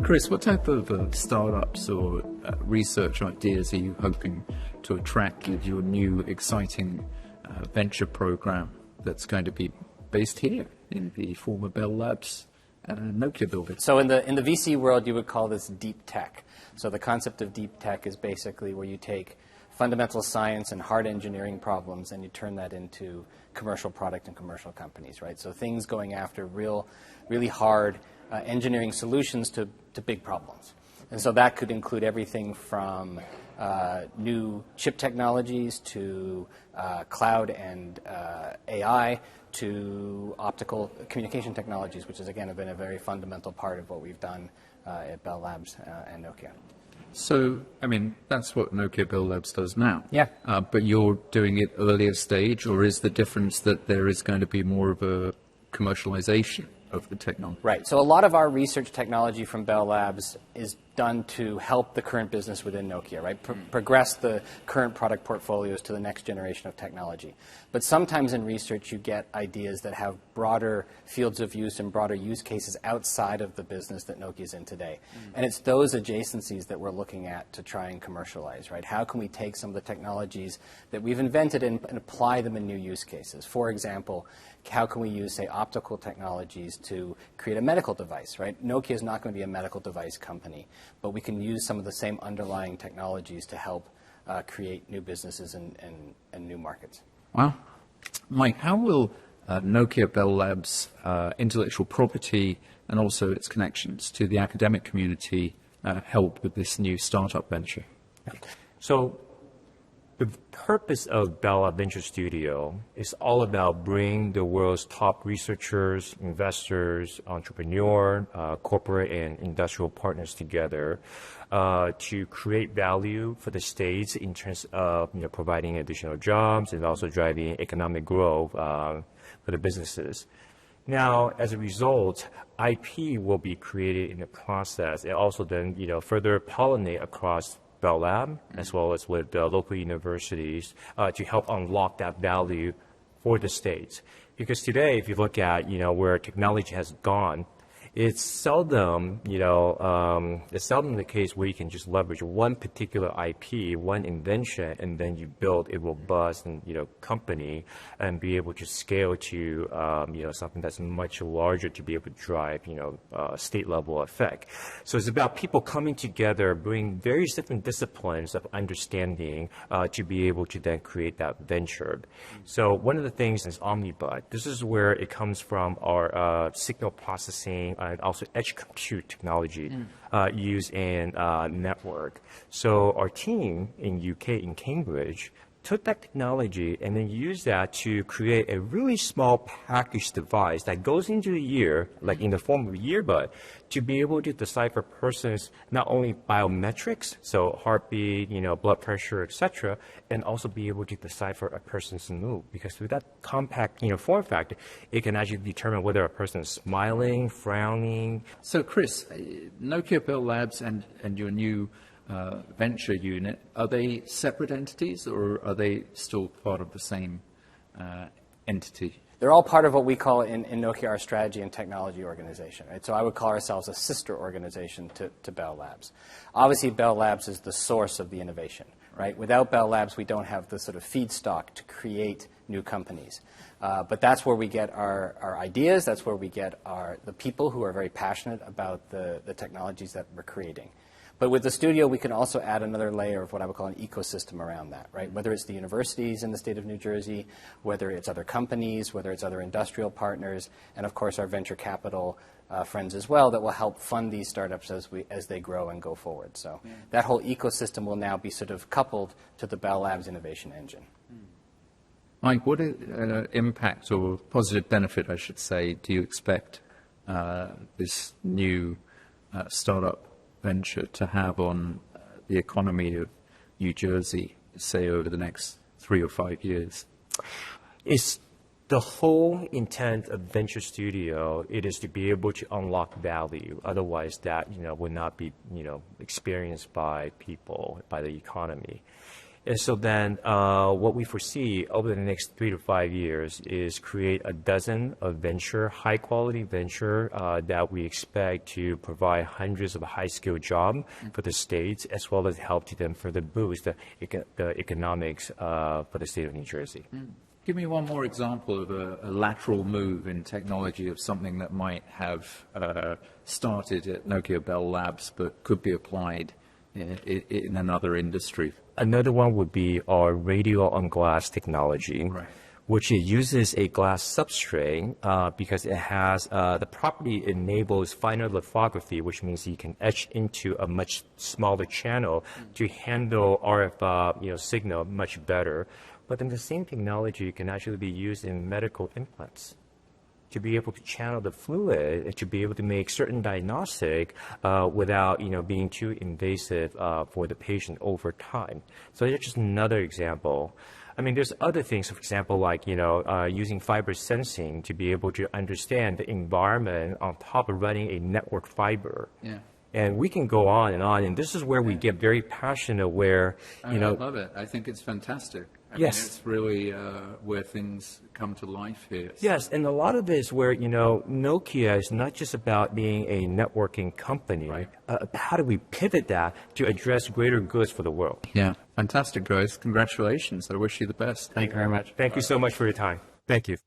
Chris, what type of startups or research ideas are you hoping to attract with your new exciting venture program that's going to be based here in the former Bell Labs Nokia building? So in the VC world, you would call this deep tech. So the concept of deep tech is basically where you take fundamental science and hard engineering problems and you turn that into commercial product and commercial companies, right? So things going after really hard engineering solutions to big problems. And so that could include everything from new chip technologies to cloud and AI to optical communication technologies, which has, again, been a very fundamental part of what we've done at Bell Labs and Nokia. So, I mean, that's what Nokia Bell Labs does now. Yeah. But you're doing it earlier stage, or is the difference that there is going to be more of a commercialization of the technology? Right. So a lot of our research technology from Bell Labs is done to help the current business within Nokia, right? Progress the current product portfolios to the next generation of technology. But sometimes in research you get ideas that have broader fields of use and broader use cases outside of the business that Nokia's in today. And it's those adjacencies that we're looking at to try and commercialize, right? How can we take some of the technologies that we've invented and apply them in new use cases? For example, how can we use, say, optical technologies to create a medical device, right? Nokia is not going to be a medical device company, but we can use some of the same underlying technologies to help create new businesses and new markets. Wow. Mike, how will Nokia Bell Labs' intellectual property and also its connections to the academic community help with this new startup venture? So the purpose of Bell Lab Venture Studio is all about bringing the world's top researchers, investors, entrepreneurs, corporate and industrial partners together to create value for the states in terms of providing additional jobs and also driving economic growth for the businesses. Now, as a result, IP will be created in the process and also then further pollinate across Bell Lab, as well as with local universities, to help unlock that value for the states. Because today, if you look at where technology has gone, it's seldom the case where you can just leverage one particular IP, one invention, and then you build a robust company and be able to scale to something that's much larger to be able to drive state level effect. So it's about people coming together, bringing various different disciplines of understanding to be able to then create that venture. So one of the things is Omnibud. This is where it comes from our signal processing and also edge compute technology used in network. So our team in UK, in Cambridge, took that technology and then used that to create a really small package device that goes into the ear, like in the form of a earbud, to be able to decipher persons not only biometrics, so heartbeat, blood pressure, etc., and also be able to decipher a person's mood. Because with that compact, form factor, it can actually determine whether a person is smiling, frowning. So, Chris, Nokia Bell Labs and your new venture unit, are they separate entities or are they still part of the same entity? They're all part of what we call in Nokia our strategy and technology organization. Right? So I would call ourselves a sister organization to Bell Labs. Obviously, Bell Labs is the source of the innovation. Right? Without Bell Labs, we don't have the sort of feedstock to create new companies. But that's where we get our ideas. That's where we get the people who are very passionate about the technologies that we're creating. But with the studio, we can also add another layer of what I would call an ecosystem around that, right? Whether it's the universities in the state of New Jersey, whether it's other companies, whether it's other industrial partners, and of course our venture capital friends as well that will help fund these startups as they grow and go forward. So that whole ecosystem will now be sort of coupled to the Bell Labs innovation engine. Mike, what impact or positive benefit, I should say, do you expect this new startup venture to have on the economy of New Jersey, say, over the next 3 or 5 years? It's the whole intent of Venture Studio. It is to be able to unlock value. Otherwise, that would not be experienced by people, by the economy. And so then what we foresee over the next 3 to 5 years is create a dozen of venture, high quality venture that we expect to provide hundreds of high skilled jobs for the states, as well as help to them further boost the economics for the state of New Jersey. Give me one more example of a lateral move in technology of something that might have started at Nokia Bell Labs but could be applied in another industry. Another one would be our radio on glass technology, which uses a glass substrate because it has the property enables finer lithography, which means you can etch into a much smaller channel to handle RF signal much better. But then the same technology can actually be used in medical implants to be able to channel the fluid and to be able to make certain diagnostic without being too invasive for the patient over time. So that's just another example. I mean, there's other things, for example, like using fiber sensing to be able to understand the environment on top of running a network fiber. Yeah. And we can go on, and this is where we get very passionate. Where I love it. I think it's fantastic. I mean, it's really where things come to life here. Yes, and a lot of it is where Nokia is not just about being a networking company. Right. How do we pivot that to address greater goods for the world? Yeah, fantastic, guys. Congratulations. I wish you the best. Thank you very much. Thank you so much for your time. Thank you.